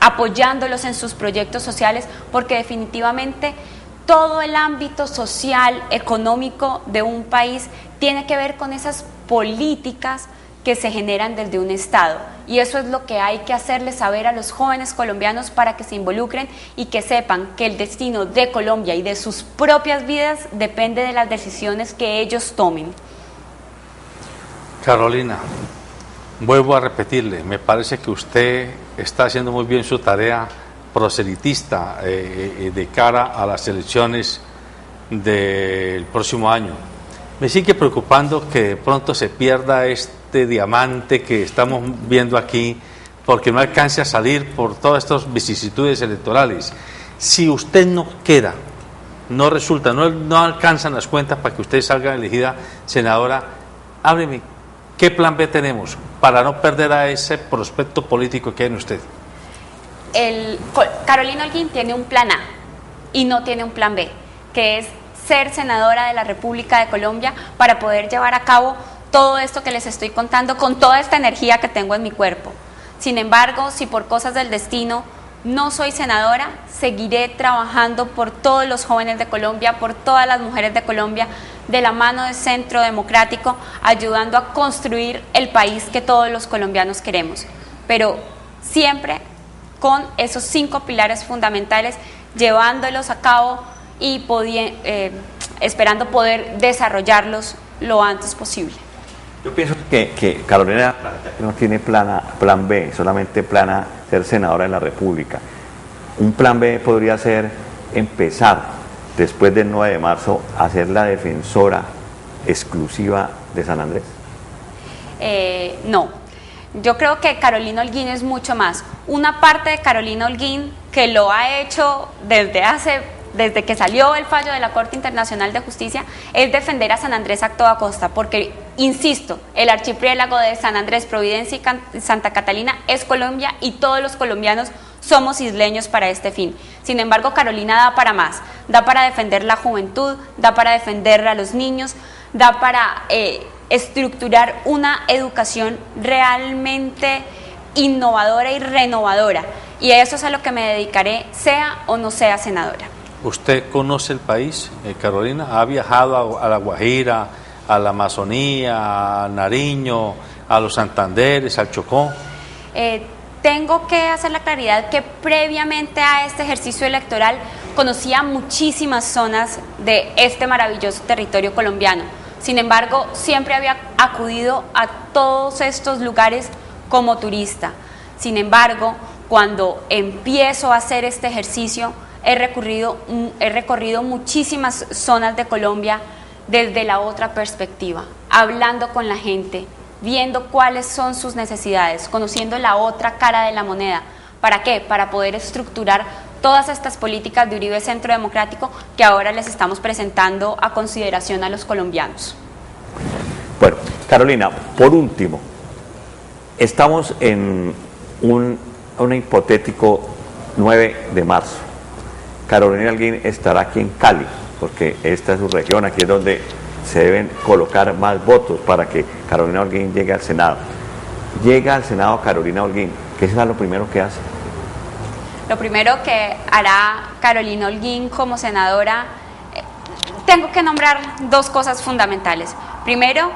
C: apoyándolos en sus proyectos sociales, porque definitivamente todo el ámbito social, económico de un país tiene que ver con esas políticas que se generan desde un Estado, y eso es lo que hay que hacerles saber a los jóvenes colombianos para que se involucren y que sepan que el destino de Colombia y de sus propias vidas depende de las decisiones que ellos tomen.
B: Carolina, vuelvo a repetirle, me parece que usted está haciendo muy bien su tarea proselitista de cara a las elecciones del próximo año. Me sigue preocupando que de pronto se pierda este diamante que estamos viendo aquí, porque no alcance a salir por todas estas vicisitudes electorales. Si usted no queda, no resulta, no alcanzan las cuentas para que usted salga elegida senadora, hábleme, ¿qué plan B tenemos para no perder a ese prospecto político que hay en usted?
C: Carolina Holguín tiene un plan A y no tiene un plan B, que es ser senadora de la República de Colombia para poder llevar a cabo todo esto que les estoy contando con toda esta energía que tengo en mi cuerpo. Sin embargo, si por cosas del destino no soy senadora, seguiré trabajando por todos los jóvenes de Colombia, por todas las mujeres de Colombia, de la mano del Centro Democrático, ayudando a construir el país que todos los colombianos queremos. Pero siempre con esos 5 pilares fundamentales, llevándolos a cabo y esperando poder desarrollarlos lo antes posible.
A: Yo pienso que Carolina no tiene plan B, solamente plan A, ser senadora de la República. Un plan B podría ser empezar, después del 9 de marzo, a ser la defensora exclusiva de San Andrés.
C: No, yo creo que Carolina Holguín es mucho más. Una parte de Carolina Holguín que lo ha hecho desde que salió el fallo de la Corte Internacional de Justicia, es defender a San Andrés a toda costa, porque, insisto, el archipiélago de San Andrés, Providencia y Santa Catalina es Colombia y todos los colombianos somos isleños para este fin. Sin embargo, Carolina da para más, da para defender la juventud, da para defender a los niños, da para estructurar una educación realmente innovadora y renovadora, y a eso es a lo que me dedicaré, sea o no sea senadora.
B: ¿Usted conoce el país, Carolina? ¿Ha viajado a La Guajira, a la Amazonía, a Nariño, a los Santanderes, al Chocó?
C: Tengo que hacer la claridad que previamente a este ejercicio electoral conocía muchísimas zonas de este maravilloso territorio colombiano. Sin embargo, siempre había acudido a todos estos lugares como turista. Sin embargo, cuando empiezo a hacer este ejercicio, he recorrido muchísimas zonas de Colombia desde la otra perspectiva, hablando con la gente, viendo cuáles son sus necesidades, conociendo la otra cara de la moneda. ¿Para qué? Para poder estructurar todas estas políticas de Uribe Centro Democrático que ahora les estamos presentando a consideración a los colombianos.
A: Bueno, Carolina, por último, estamos en un hipotético 9 de marzo. Carolina Holguín estará aquí en Cali, porque esta es su región, aquí es donde se deben colocar más votos para que Carolina Holguín llegue al Senado. Llega al Senado Carolina Holguín, ¿qué será lo primero que hace?
C: Lo primero que hará Carolina Holguín como senadora, tengo que nombrar 2 cosas fundamentales. Primero,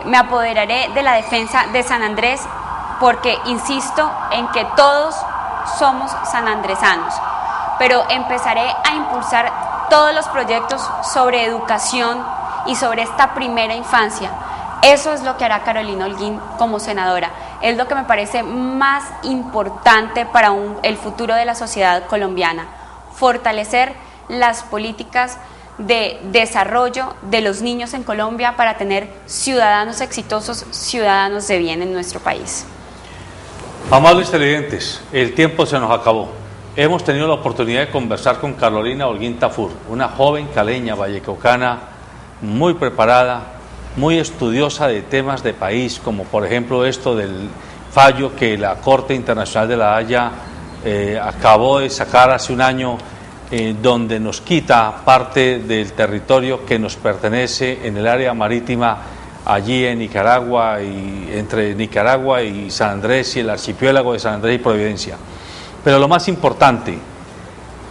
C: me apoderaré de la defensa de San Andrés, porque insisto en que todos somos sanandresanos, pero empezaré a impulsar todos los proyectos sobre educación y sobre esta primera infancia. Eso es lo que hará Carolina Holguín como senadora. Es lo que me parece más importante para el futuro de la sociedad colombiana. Fortalecer las políticas de desarrollo de los niños en Colombia para tener ciudadanos exitosos, ciudadanos de bien en nuestro país.
B: Amables televidentes, el tiempo se nos acabó. Hemos tenido la oportunidad de conversar con Carolina Holguín Tafur, una joven caleña vallecaucana muy preparada, muy estudiosa de temas de país, como por ejemplo esto del fallo que la Corte Internacional de La Haya acabó de sacar hace un año, donde nos quita parte del territorio que nos pertenece en el área marítima allí en Nicaragua, y entre Nicaragua y San Andrés y el archipiélago de San Andrés y Providencia. Pero lo más importante,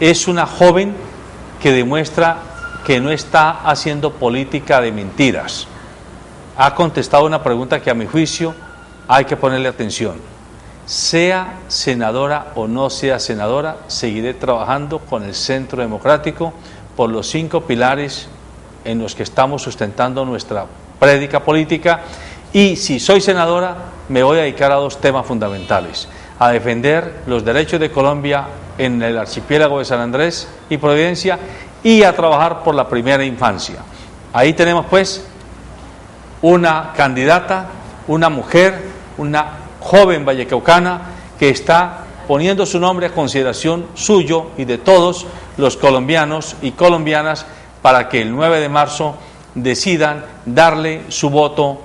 B: es una joven que demuestra que no está haciendo política de mentiras. Ha contestado una pregunta que a mi juicio hay que ponerle atención. Sea senadora o no sea senadora, seguiré trabajando con el Centro Democrático por los 5 pilares en los que estamos sustentando nuestra prédica política, y si soy senadora me voy a dedicar a 2 temas fundamentales: a defender los derechos de Colombia en el archipiélago de San Andrés y Providencia, y a trabajar por la primera infancia. Ahí tenemos pues una candidata, una mujer, una joven vallecaucana que está poniendo su nombre a consideración suyo y de todos los colombianos y colombianas para que el 9 de marzo decidan darle su voto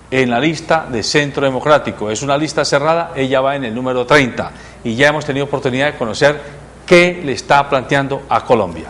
B: en la lista de Centro Democrático. Es una lista cerrada, ella va en el número 30 y ya hemos tenido oportunidad de conocer qué le está planteando a Colombia.